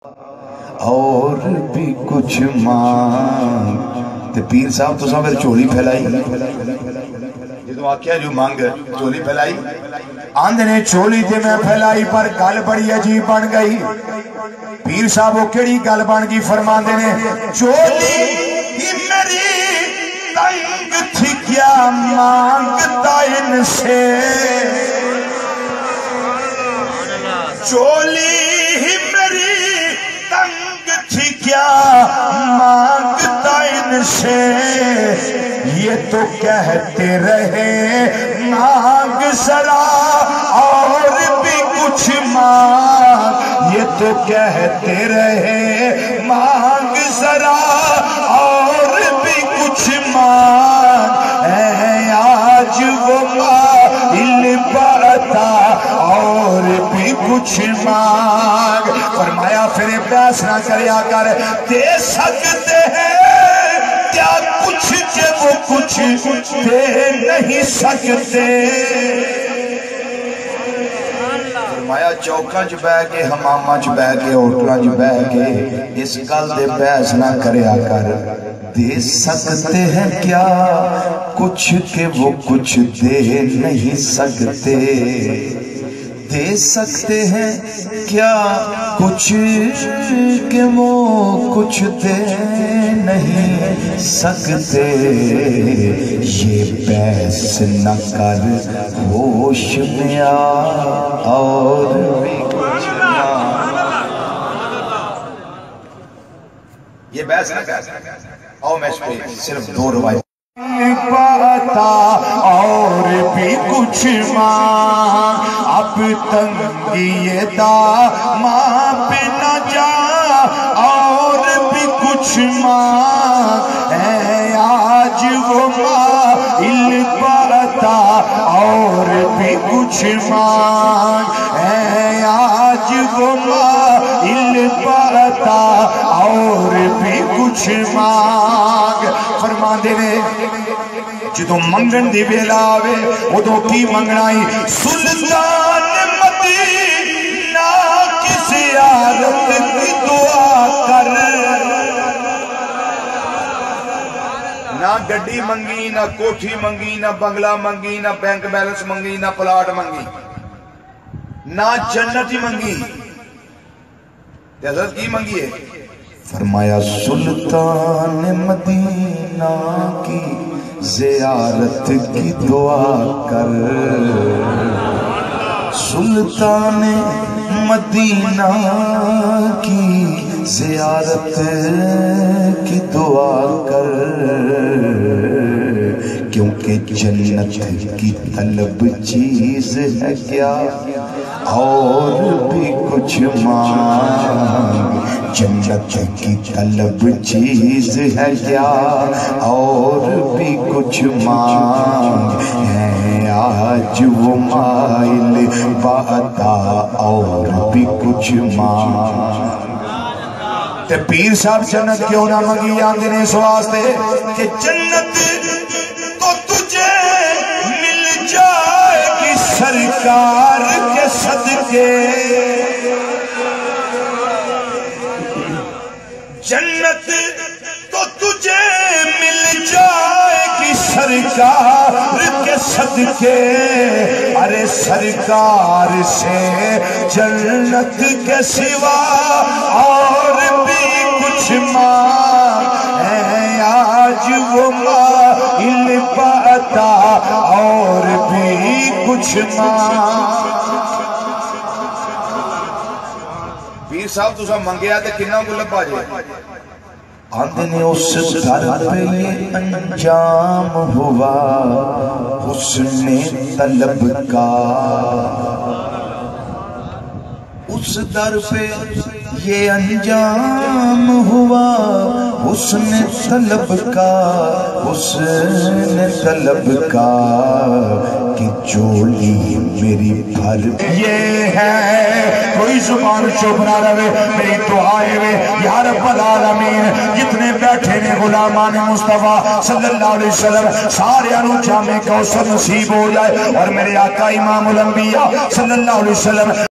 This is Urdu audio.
اور بھی کچھ مانگ تے پیر صاحب تو سا میرے چولی پھیلائی یہ تو واقعہ جو مانگ چولی پھیلائی آندھ نے چولی تے میں پھیلائی پر گل بڑی عجیب بن گئی پیر صاحب وہ کیڑی گل بن گئی فرمان دینے چولی ہی میری تنگ تھی کیا مانگتا ان سے چولی ہی میری تنگ تھی کیا مانگتا ان سے یہ تو کہتے رہے مانگ ذرا اور بھی کچھ مانگ یہ تو کہتے رہے مانگ ذرا اور بھی کچھ مانگ اے آج وہ مائل بتا اور بھی کچھ مانگ فرمایا پھر بحث نہ کریا کر دے سکتے ہیں کیا کچھ کہ وہ کچھ دے نہیں سکتے فرمایا چوکاں چ بہ کے حماماں چ بہ کے ہوٹلاں چ بہ کے اس گل دے بحث نہ کریا کر دے سکتے ہیں کیا کچھ کہ وہ کچھ دے نہیں سکتے دے سکتے ہیں کیا کچھ کہ وہ کچھ دے نہیں سکتے یہ بحث نہ کر ہوش میں آ اور بھی کچھ یہ بحث نہ کر آؤ میں اس پہ صرف دو روایت پاتا اور بھی کچھ ماں اب تنگی یہ داماں پہ نہ جا اور بھی کچھ ماں اے آج وہ مائل پاتا اور بھی کچھ ماں اے آج وہ مائل پاتا اور بھی کچھ مانگ فرمان دے جدو منگن دی ویلا آوے ادو کی منگنائی سلطان مدینہ کی زیارت کی دعا کر نہ گڈی منگی نہ کوٹھی منگی نہ بنگلہ منگی نہ بینک بیلنس منگی نہ پلاٹ منگی نہ جنت ہی منگی حضرت کی منگی ہے فرمایا سلطان مدینہ کی زیارت کی دعا کر سلطان مدینہ کی زیارت کی دعا کر کیونکہ جنت کی طلب چیز ہے کیا اور بھی کچھ مانگ جنت کی طلب چیز ہے کیا اور بھی کچھ مانگ ہے آج وہ مائل باتا اور بھی کچھ مانگ تے پیر صاحب جنت کیوں نہ مگی آندنے اس واسطے کہ جنت تو تجھے مل جائے گی سرکار کے صدقے جنت تو تجھے مل جائے گی سرکار کے صدقے ارے سرکار سے جنت کے سوا اور بھی کچھ مانگ ہے آج وہ مائل پاتا اور بھی کچھ مانگ پیر صاحب تو سا منگیا تے کنہ کو لبا جائے آندھنے اس در پہ یہ انجام ہوا حسن طلب کا اس در پہ یہ انجام ہوا حسن طلب کا حسن طلب کا کہ چولی میری بھر یہ ہے کوئی زبان چوب نہ رہے میری دعائے میں یا رب العالمین جتنے بیٹھے نے غلامان مصطفیٰ صلی اللہ علیہ وسلم سارے انو جامع کوثر نصیب ہو جائے اور میرے آقا امام الانبیاء صلی اللہ علیہ وسلم